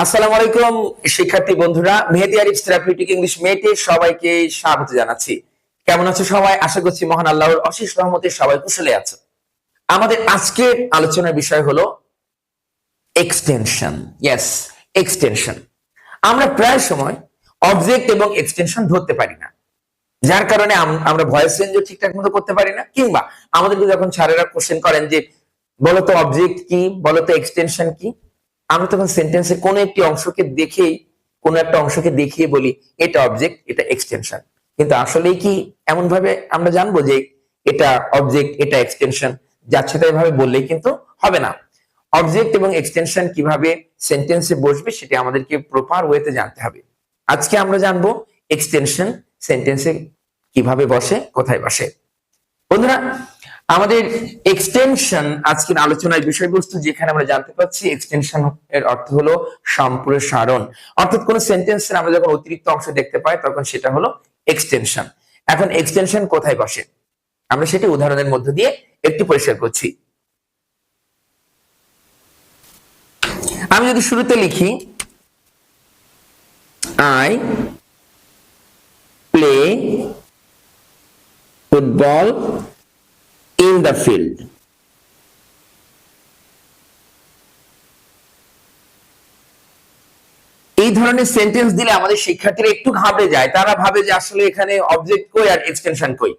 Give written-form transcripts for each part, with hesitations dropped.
আসসালামু আলাইকুম শিক্ষার্থী বন্ধুরা, মেহেদি আরিফ থেরাপিউটিক ইংলিশ মেটে সবাইকে স্বাগত জানাচ্ছি। কেমন আছো সবাই? আশা করছি মহান আল্লাহর অশেষ রহমতে সবাই কুশলে আছো। আমাদের আজকের আলোচনার বিষয় হলো এক্সটেনশন। Yes, extension. আমরা প্রায় সময় অবজেক্ট এবং এক্সটেনশন ধরতে পারি না, যার কারণে আমরা ভয়েস চেঞ্জও ঠিকঠাক মতো করতে পারি না, কিংবা আমাদেরকে যখন স্যারেরা কোশ্চেন করেন যে বলতো অবজেক্ট কি, বলতো এক্সটেনশন কি, আমরা তখন সেন্টেন্সের কোনো একটি অংশকে দেখেই কোনো একটা অংশকে দেখিয়ে বলি এটা অবজেক্ট, এটা এক্সটেনশন। কিন্তু আসলে কি এমন ভাবে আমরা জানবো যে এটা অবজেক্ট, এটা এক্সটেনশন? যাচ্ছে তাই ভাবে বললেই কিন্তু হবে না। অবজেক্ট এবং এক্সটেনশন কিভাবে সেন্টেন্সে বসবে সেটা আমাদেরকে প্রপার ওয়েতে জানতে হবে। আজকে আমরা জানবো এক্সটেনশন সেন্টেন্সে কিভাবে বসে, কোথায় বসে। বন্ধুরা, আমাদের এক্সটেনশন আজকের আলোচনার বিষয়বস্তু, যেখানে আমরা জানতে পাচ্ছি এক্সটেনশন এর অর্থ হলো সম্প্রসারণ। অর্থাৎ কোন সেন্টেন্সের আমরা যখন অতিরিক্ত অংশ দেখতে পাই তখন সেটা হলো এক্সটেনশন। এখন এক্সটেনশন কোথায় বসে আমরা সেটি উদাহরণের মধ্য দিয়ে একটু পরিষ্কার করছি। আমি যদি শুরুতে লিখি I play football in the field, এই ধরনের সেন্টেন্স দিলে আমাদের শিক্ষার্থীরা একটু ঘাবড়ে যায়। তারা ভাবে যে আসলে এখানে অবজেক্ট কই আর এক্সটেনশন কই।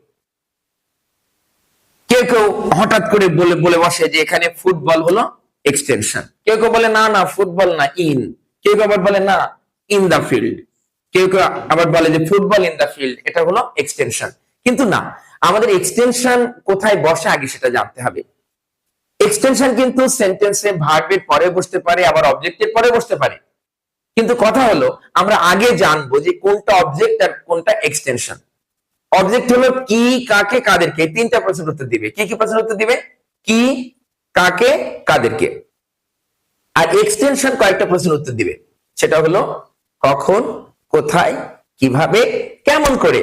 কেউ কেউ হঠাৎ করে বলে বসে যে এখানে ফুটবল হলো এক্সটেনশন, কেউ কেউ বলে না না ফুটবল না ইন, কেউ কেউ আবার বলে না ইন দা ফিল্ড, কেউ কেউ আবার বলে যে ফুটবল ইন দা ফিল্ড এটা হলো এক্সটেনশন। কিন্তু না, আমাদের এক্সটেনশন কোথায় বসে আগে সেটা জানতে হবে। এক্সটেনশন কিন্তু সেন্টেন্সে ভার্বের পরে বসতে পারে, আবার অবজেক্টের পরে বসতে পারে। কিন্তু কথা হলো আমরা আগে জানবো যে কোনটা অবজেক্ট আর কোনটা এক্সটেনশন। অবজেক্ট হলো কি, কাকে, কাদেরকে, তিনটা প্রশ্নের উত্তর দিবে। কি কি প্রশ্নের উত্তর দিবে? কি, কাকে, কাদেরকে। আর এক্সটেনশন কয়েকটা প্রশ্নের উত্তর দিবে, সেটা হলো কখন, কোথায়, কিভাবে, কেমন করে।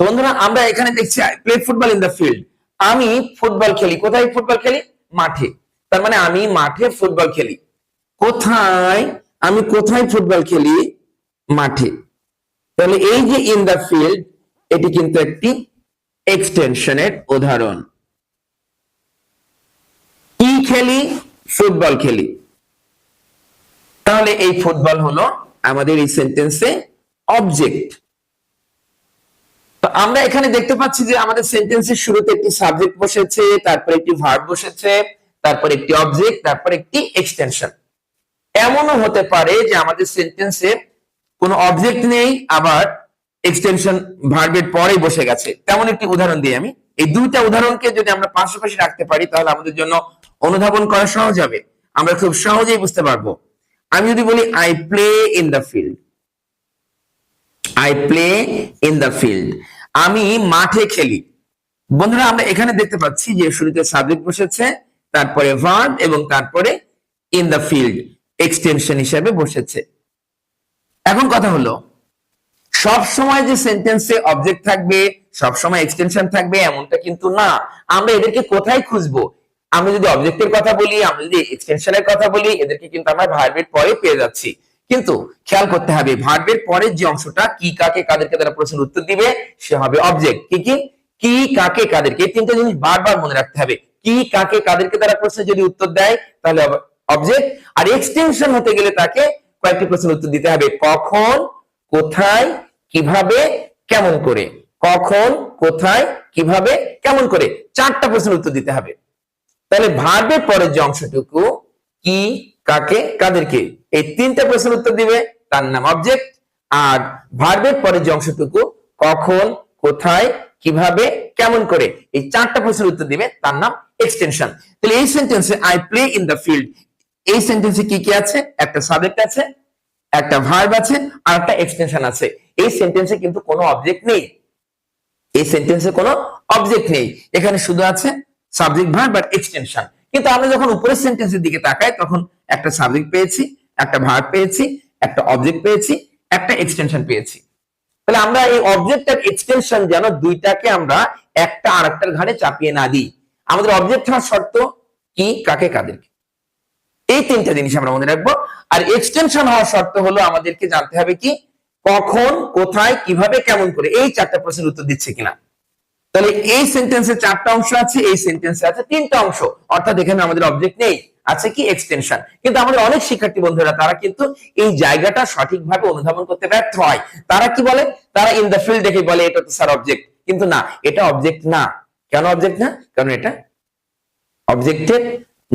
বন্ধুরা, আমরা এখানে দেখছি I play football in the field. আমি ফুটবল খেলি। কোথায় ফুটবল খেলি? মাঠে। তার মানে আমি মাঠে ফুটবল খেলি। কোথায়? আমি কোথায় ফুটবল খেলি? মাঠে। তাহলে এই যে ইন দ্য ফিল্ড, এটি কিন্তু একটি এক্সটেনশনের উদাহরণ। কি খেলি? ফুটবল খেলি। তাহলে এই ফুটবল হলো আমাদের এই সেন্টেন্সে অবজেক্ট। তো আমরা এখানে দেখতে পাচ্ছি যে আমাদের সেন্টেন্সের শুরুতে একটি সাবজেক্ট বসেছে, তারপর একটি ভার্ব বসেছে, তারপর একটি অবজেক্ট, তারপর একটি এক্সটেনশন। এমনও হতে পারে যে আমাদের সেন্টেন্সে কোনো অবজেক্ট নেই, আবার এক্সটেনশন ভার্বের পরে বসে গেছে। তেমন একটি উদাহরণ দিই আমি। এই দুইটা উদাহরণকে যদি আমরা পাশাপাশি রাখতে পারি তাহলে আমাদের জন্য অনুধাবন করা সহজ হবে, আমরা খুব সহজেই বুঝতে পারবো। আমি যদি বলি I play in the field, I play in the field, আমি মাঠে খেলি। বন্ধুরা, আমরা এখানে দেখতে পাচ্ছি যে শুরুতে সাবজেক্ট বসেছে, তারপরে ভার্ব, এবং তারপরে ইন দ্য ফিল্ড এক্সটেনশন হিসেবে বসেছে। এখন কথা হলো সব সময় যে সেন্টেন্সে অবজেক্ট থাকবে, সব সময় এক্সটেনশন থাকবে এমনটা কিন্তু না। আমরা এদেরকে কোথায় খুঁজবো? আমরা যদি অবজেক্টের কথা বলি, আমরা যদি এক্সটেনশনের কথা বলি, এদেরকে কিন্তু আমরা ভার্বের পরে পেয়ে যাচ্ছি। কিন্তু খেয়াল করতে হবে ভার্বের পরে যে অংশটা কি, কাকে, কাদেরকে দ্বারা প্রশ্নের উত্তর দিবে সে হবে অবজেক্ট। কি কি? কি, কাকে, কাদেরকে, এই তিনটা জিনিস বারবার মনে রাখতে হবে। কি, কাকে, কাদেরকে দ্বারা প্রশ্নের যদি উত্তর দেয় তাহলে অবজেক্ট। আর এক্সটেনশন হতে গেলে তাকে কয়েকটি প্রশ্নের উত্তর দিতে হবে। কখন, কোথায়, কিভাবে, কেমন করে। কখন, কোথায়, কিভাবে, কেমন করে, চারটা প্রশ্নের উত্তর দিতে হবে। তাহলে ভার্বের পরের যে অংশটুকু কি, কাকে, কাদেরকে, এই তিনটা প্রশ্নের উত্তর দিবে তার নাম অবজেক্ট। আর ভার্বের পরের যে অংশটুকু কখন, কোথায়, কিভাবে, কেমন করে, এই চারটা প্রশ্নের উত্তর দিবে তার নাম এক্সটেনশন। তাহলে এই সেন্টেন্সে I play in the field, এই সেন্টেন্সে কি কি আছে? একটা সাবজেক্ট আছে, একটা ভার্ব আছে, আর একটা এক্সটেনশন আছে। এই সেন্টেন্সে কিন্তু কোনো অবজেক্ট নেই, এই সেন্টেন্সে কোনো অবজেক্ট নেই, এখানে শুধু আছে সাবজেক্ট, ভার্ব আর এক্সটেনশন। কিন্তু আমরা যখন উপরের সেন্টেন্সের দিকে তাকাই তখন একটা সাবজেক্ট পেয়েছি, একটা ভার্ব পেয়েছি, একটা অবজেক্ট পেয়েছি, একটা এক্সটেনশন পেয়েছি। তাহলে আমরা এই অবজেক্ট আর এক্সটেনশন যেন দুইটাকে আমরা একটা আরেকটার ঘাড়ে চাপিয়ে না দিই। আমাদের অবজেক্ট হওয়ার শর্ত কি, কাকে, কাদেরকে, এই তিনটা জিনিস আমরা মনে রাখবো। আর এক্সটেনশন হওয়ার শর্ত হলো আমাদেরকে জানতে হবে কি কখন, কোথায়, কিভাবে, কেমন করে, এই চারটা প্রশ্নের উত্তর দিচ্ছে কিনা। তাহলে এই সেন্টেন্সে চারটা অংশ আছে, এই সেন্টেন্সে আছে তিনটা অংশ, অর্থাৎ এখানে আমাদের অবজেক্ট নেই, আছে কি এক্সটেনশন। কিন্তু আমাদের অনেক শিক্ষার্থী বন্ধুরা তারা কিন্তু এই জায়গাটা সঠিকভাবে অনুধাবন করতে ব্যর্থ হয়। তারা কি বলে, তারা ইন দ্য ফিল্ড দেখে বলে এটা তো স্যার অবজেক্ট, কিন্তু না, এটা অবজেক্ট না। কেন অবজেক্ট না? কারণ এটা অবজেক্টের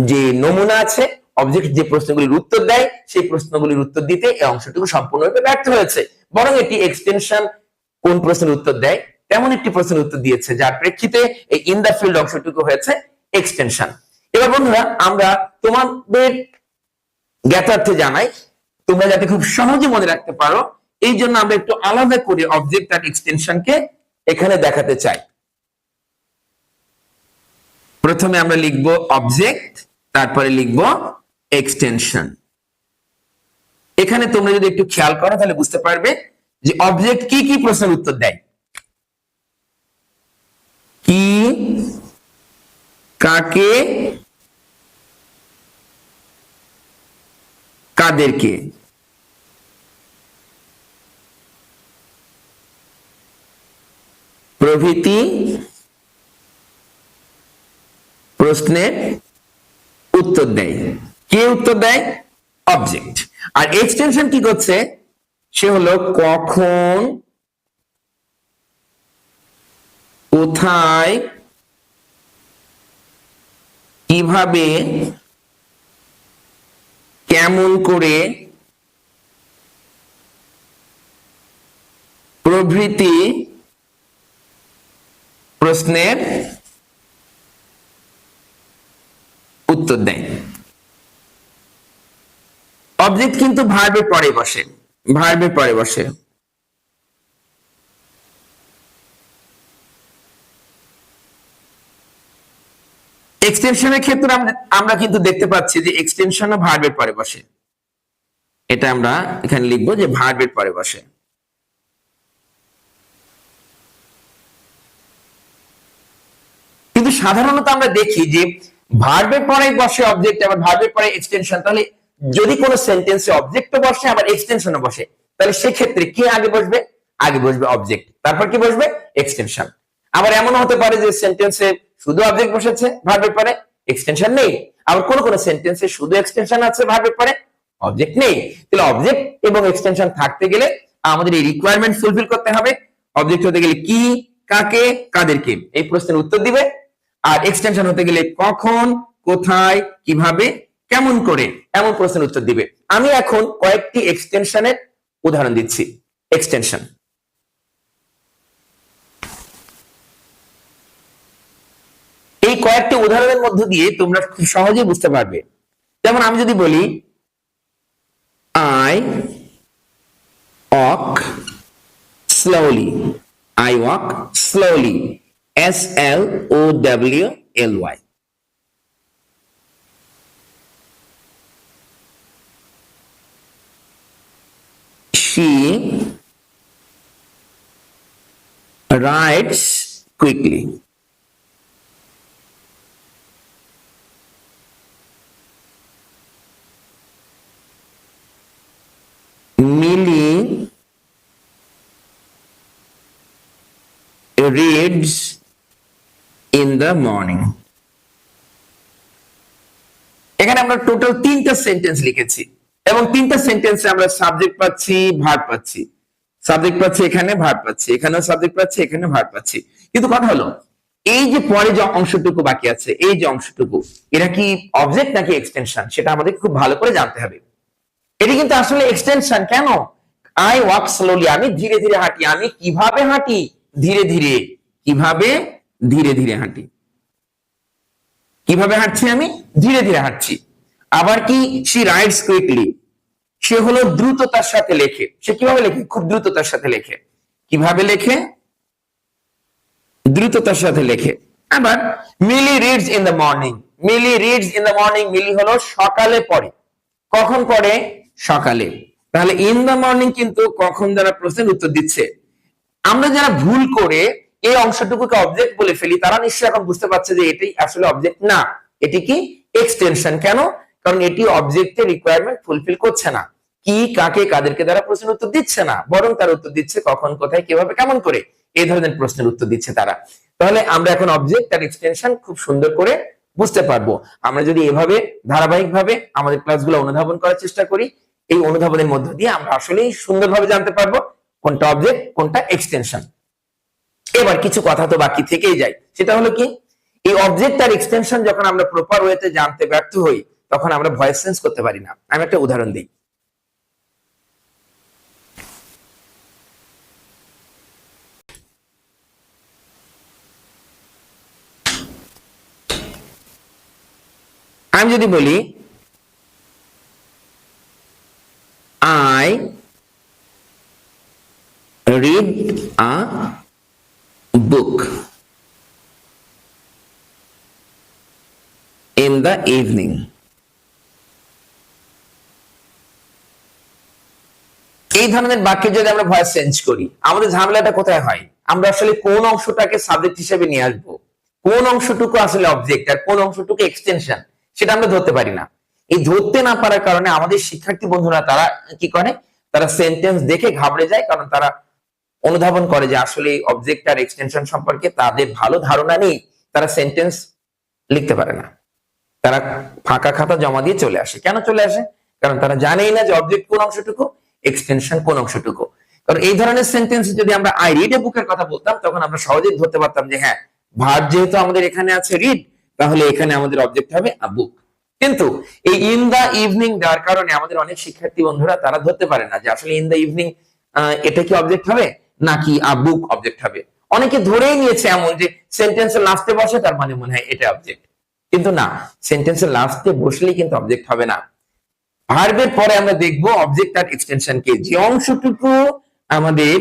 যে নমুনা আছে, অবজেক্ট যে প্রশ্নগুলির উত্তর দেয়, সেই প্রশ্নগুলির উত্তর দিতে এই অংশটুকু সম্পূর্ণরূপে ব্যর্থ হয়েছে। বরং এটি এক্সটেনশন কোন প্রশ্নের উত্তর দেয় তেমন একটি প্রশ্নের উত্তর দিয়েছে, যার প্রেক্ষিতে এই ইন দা ফিল্ড অংশটুকু হয়েছে এক্সটেনশন। এবার বন্ধুরা আমরা তোমাদের জ্ঞাতার্থে জানাই, তোমরা যাতে খুব সহজে মনে রাখতে পারো, এই জন্য আমরা একটু আলাদা করে অবজেক্ট আর এক্সটেনশনকে এখানে দেখাতে চাই। প্রথমে আমরা লিখব অবজেক্ট, তারপরে লিখব এক্সটেনশন। এখানে তোমরা যদি একটু খেয়াল করো তাহলে বুঝতে পারবে যে অবজেক্ট কি কি প্রশ্নের উত্তর দেয়, কি, কাকে, কাদেরকে। প্রভৃতি প্রশ্নের উত্তর দেয়। কে উত্তর দেয়? অবজেক্ট। আর এক্সটেনশন কি করছে? সে হলো কখন, কোথায়, কিভাবে, কেমন করে প্রভৃতি প্রশ্নের উত্তর দেয়। অবজেক্ট কিন্তু ভার্বের পরে বসে, ভার্বের পরে বসে। এক্সটেনশনের ক্ষেত্রে আমরা কিন্তু দেখতে পাচ্ছি যে এক্সটেনশনও ভার্বের পরে বসে। এটা আমরা এখানে লিখবো যে ভার্বের পরে বসে। কিন্তু সাধারণত আমরা দেখি যে ভার্বের পরে বসে অবজেক্ট, আবার ভার্বের পরে এক্সটেনশন। তাহলে যদি কোনো সেন্টেন্সে অবজেক্টও বসে আবার এক্সটেনশনও বসে, তাহলে সেক্ষেত্রে কি আগে বসবে? আগে বসবে অবজেক্ট, তারপর কি বসবে? এক্সটেনশন। আবার এমনও হতে পারে যে সেন্টেন্সে শুধু অবজেক্ট বসেছে, ভার্বের পরে এক্সটেনশন নেই। আবার কোন কোন সেন্টেন্সে শুধু এক্সটেনশন আছে, ভার্বের পরে অবজেক্ট নেই। তাহলে অবজেক্ট এবং এক্সটেনশন থাকতে গেলে আমাদের এই রিকোয়ারমেন্ট ফুলফিল করতে হবে। অবজেক্ট হতে গেলে কি, কাকে, কাদেরকে এই প্রশ্নের উত্তর দিবে। আর এক্সটেনশন হতে গেলে কখন, কোথায়, কিভাবে, কেমন করে এমন প্রশ্নের উত্তর দিবে। আমি এখন কয়েকটি এক্সটেনশনের উদাহরণ দিচ্ছি। এক্সটেনশন, এই কয়েকটি উদাহরণের মধ্য দিয়ে তোমরা খুব সহজে বুঝতে পারবে। যেমন আমি যদি বলি I walk slowly, I walk slowly, SLOWLY। She writes quickly, Millie reads in the morning। এখানে আমরা টোটাল 3টা সেন্টেন্স লিখেছি এবং 3টা সেন্টেন্সে আমরা সাবজেক্ট পাচ্ছি, ভার্ব পাচ্ছি। সাবজেক্ট পাচ্ছি এখানে, ভার্ব পাচ্ছি এখানেও, সাবজেক্ট পাচ্ছি এখানে, ভার্ব পাচ্ছি। কিন্তু কথা হলো এই যে পরে যে অংশটুকু বাকি আছে, এই যে অংশটুকু, এটা কি অবজেক্ট নাকি এক্সটেনশন সেটা আমাদের খুব ভালো করে জানতে হবে। এটি কিন্তু আসলে এক্সটেনশন। কেন? আই ওয়াক স্লোলি, আমি ধীরে ধীরে হাঁটি। আমি কিভাবে হাঁটি? ধীরে ধীরে। কিভাবে? ধীরে ধীরে হাঁটি। কিভাবে হাঁটছি? আমি ধীরে ধীরে হাঁটছি। আবার কি শি রাইডস কুইকলি, সে হলো দ্রুততার সাথে লেখে। সে কিভাবে লেখে? খুব দ্রুততার সাথে লেখে। কিভাবে লেখে? দ্রুততার সাথে লেখে। আবার Mili reads in the morning, Mili reads in the morning, Mili হলো সকালে পড়ে। কখন পড়ে? সকালে। তাহলে ইন দ্য মর্নিং কিন্তু কখন দ্বারা প্রশ্নের উত্তর দিচ্ছে। আমরা যারা ভুল করে এই অংশটুকুকে অবজেক্ট বলে ফেলি, তারা নিশ্চয়ই এখন বুঝতে পারছে যে এটি আসলে অবজেক্ট না, এটি কি এক্সটেনশন। কেন? কারণ এটি অবজেক্টের রিকোয়ারমেন্ট ফুলফিল করছে না, কি কাকে কাদেরকে দ্বারা প্রশ্নের উত্তর দিচ্ছে না, বরং তার উত্তর দিচ্ছে কখন কোথায় কিভাবে কেমন করে, এই ধরনের প্রশ্নের উত্তর দিচ্ছে তারা। তাহলে আমরা এখন অবজেক্ট আর এক্সটেনশন খুব সুন্দর করে বুঝতে পারবো আমরা যদি এভাবে ধারাবাহিকভাবে আমাদের ক্লাসগুলো অনুধাবন করার চেষ্টা করি। এই অনুধাবনের মধ্য দিয়ে আমরা আসলেই সুন্দরভাবে জানতে পারবো কোনটা অবজেক্ট কোনটা এক্সটেনশন। এবার কিছু কথা তো বাকি থেকেই যায়, সেটা হলো কি, এই অবজেক্ট আর এক্সটেনশন যখন আমরা প্রপার ওয়েতে জানতে ব্যর্থ হই তখন আমরা ভয়েস চেঞ্জ করতে পারি না। আমি একটা উদাহরণ দিই। আমি যদি বলি I read a book in the evening. এই ধরনের বাক্যে যদি আমরা ভয়েস চেঞ্জ করি, আমাদের ঝামেলাটা কোথায় হয়, আমরা আসলে কোন অংশটাকে সাবজেক্ট হিসেবে নিয়ে আসবো, কোন অংশটুকু আসলে অবজেক্ট আর কোন অংশটুকু এক্সটেনশন, সেটা আমরা ধরতে পারি না। এই ধরতে না পারার কারণে আমাদের শিক্ষার্থী বন্ধুরা তারা কি করে, তারা সেন্টেন্স দেখে ঘাবড়ে যায়, কারণ তারা অনুধাবন করে যে আসলে অবজেক্ট আর এক্সটেনশন সম্পর্কে তাদের ভালো ধারণা নেই, তারা সেন্টেন্স লিখতে পারে না, তারা ফাঁকা খাতা জমা দিয়ে চলে আসে। কেন চলে আসে? কারণ তারা জানেই না যে অবজেক্ট কোন অংশটুকু, এক্সটেনশন কোন অংশটুকু। কারণ এই ধরনের সেন্টেন্স যদি আমরা আই রিড এ বুকের কথা বলতাম তখন আমরা সহজেই ধরতে পারতাম যে হ্যাঁ, ভার্ব যেহেতু আমাদের এখানে আছে রিড, তাহলে এখানে আমাদের অবজেক্ট হবে আ বুক। কিন্তু এই ইন দা ইভিনিং দেওয়ার কারণে আমাদের অনেক শিক্ষার্থী বন্ধুরা তারা ধরতে পারে না যে আসলে ইন দা ইভিনিং এটা কি অবজেক্ট হবে নাকি আ বুক অবজেক্ট হবে। অনেকে ধরেই নিয়েছে এমন যে সেন্টেন্সের লাস্টে বসে তার মানে মনে হয় এটা অবজেক্ট, কিন্তু না, সেন্টেন্সের লাস্টে বসলেই কিন্তু অবজেক্ট হবে না। ভার্বের পরে আমরা দেখব অবজেক্ট আর এক্সটেনশনকে, যে অংশটুকু আমাদের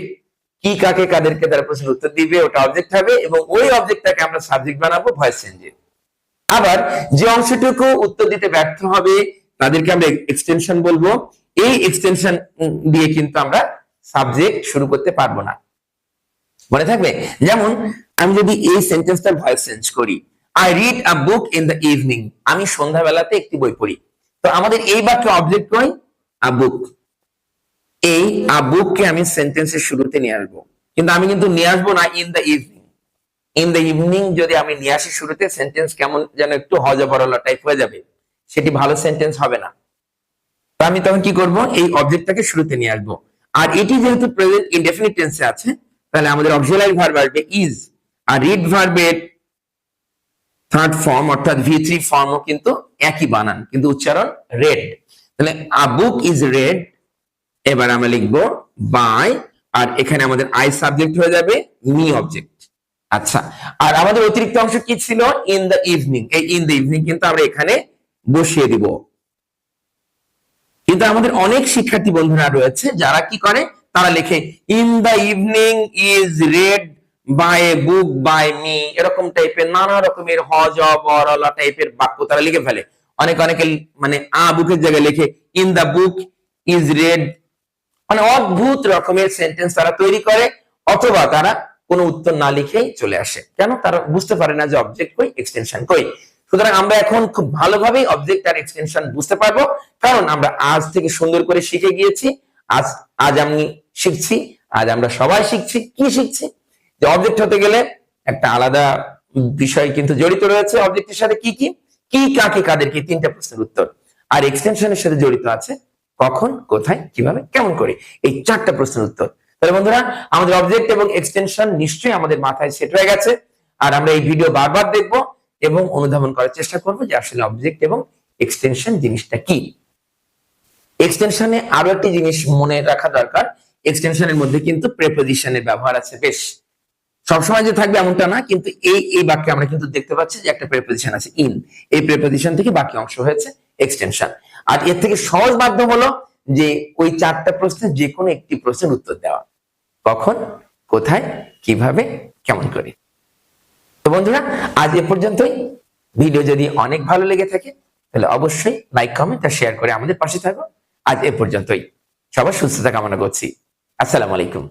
কি কাকে কাদেরকে দ্বারা প্রশ্নের উত্তর দিবে ওটা অবজেক্ট হবে, এবং ওই অবজেক্টটাকে আমরা সাবজেক্ট বানাবো ভয়েস চেঞ্জে। আবার যে অংশটুকু উত্তর দিতে ব্যর্থ হবে তাদেরকে আমরা এক্সটেনশন বলবো। এই এক্সটেনশন দিয়ে কিন্তু আমরা সাবজেক্ট শুরু করতে পারবো না, মনে থাকবে। যেমন আমি যদি এই সেন্টেন্সটার ভয়েস চেঞ্জ করি, I read a book in the evening, আমি সন্ধ্যাবেলাতে একটি বই পড়ি, তো আমাদের এই বাক্যে অবজেক্ট কই, আ বুক। এই আ বুককে আমি সেন্টেন্সের শুরুতে নিয়ে আসবো, কিন্তু আমি কিন্তু নিয়ে আসবো না in the evening. In the evening যদি আমি নিয়ে আসি শুরুতে, সেন্টেন্স কেমন যেন একটু হজবরলা টাইপ হয়ে যাবে, সেটি ভালো সেন্টেন্স হবে না। তো আমি তখন কি করব, এই অবজেক্টটাকে শুরুতে নিয়ে আসবো। আর এটি যেহেতু প্রেজেন্ট ইনডেফিনিট টেন্সে আছে, তাহলে আমাদের অক্সিলারি ভার্ব আসবে ইজ। আর রিড ভার্বের থার্ড ফর্ম অর্থাৎ ভি3 ফর্মও কিন্তু একই বানান, কিন্তু উচ্চারণ রেড। তাহলে আ বুক ইজ রেড, এবার আমরা লিখবো বাই, আর এখানে আমাদের আই সাবজেক্ট হয়ে যাবে, মি অবজেক্ট। আচ্ছা, আর আমাদের অতিরিক্ত অংশ কি ছিল, ইন দ্য ইভিনিং। এই ইন দ্য ইভিনিং কিন্তু আমরা এখানে বসিয়ে দিব। কিন্তু আমাদের অনেক শিক্ষার্থী বন্ধুরা রয়েছে যারা কি করে, তারা লেখে in the evening is read by a book by me, এরকম টাইপের নানা রকমের হজবরলা টাইপের বাক্য তারা লিখে ফেলে। অনেকে মানে আ বুকের জায়গায় লেখে in the book is red, মানে অদ্ভুত রকমের সেন্টেন্স তারা তৈরি করে, অথবা তারা কোনো উত্তর না লিখেই চলে আসে। কেন? তারা বুঝতে পারে না যে অবজেক্ট কই, এক্সটেনশন কই। সুতরাং আমরা এখন খুব ভালোভাবেই অবজেক্ট আর এক্সটেনশন বুঝতে পারবো, কারণ আমরা আজ থেকে সুন্দর করে শিখে গিয়েছি। আজ আমি শিখছি, আজ আমরা সবাই শিখছি। কি শিখছি? যে অবজেক্ট হতে গেলে একটা আলাদা বিষয় কিন্তু জড়িত রয়েছে অবজেক্টের সাথে, কি কি কি কাকে কাদেরকে, তিনটা প্রশ্নের উত্তর। আর এক্সটেনশনের সাথে জড়িত আছে কখন কোথায় কিভাবে কেমন করে, এই চারটা প্রশ্নের উত্তর। তাহলে বন্ধুরা, আমাদের অবজেক্ট এবং এক্সটেনশন নিশ্চয়ই আমাদের মাথায় সেট হয়ে গেছে। আর আমরা এই ভিডিও বারবার দেখব এবং অনুধাবন করার চেষ্টা করব যে আসলে অবজেক্ট এবং এক্সটেনশন জিনিসটা কি। এক্সটেনশনে আরো একটি জিনিস মনে রাখা দরকার, এক্সটেনশনের মধ্যে কিন্তু প্রিপোজিশনের ব্যবহার আছে বেশ। সবসময় যে থাকবে এমনটা না, কিন্তু এই বাক্যে আমরা কিন্তু দেখতে পাচ্ছি যে একটা প্রিপোজিশন আছে ইন, এই প্রিপোজিশন থেকে বাকি অংশ হয়েছে এক্সটেনশন। আর এর থেকে সহজ মাধ্যম হলো যে ওই চারটা প্রশ্নের যে কোনো একটি প্রশ্নের উত্তর দেওয়া, কখন কোথায় কিভাবে কেমন করে। তো বন্ধুরা, আজ এ পর্যন্তই। ভিডিও যদি অনেক ভালো লেগে থাকে তাহলে অবশ্যই লাইক কমেন্ট আর শেয়ার করে আমাদের পাশে থাকো। আজ এ পর্যন্তই, সবার সুস্থতা কামনা করছি। আসসালামু আলাইকুম।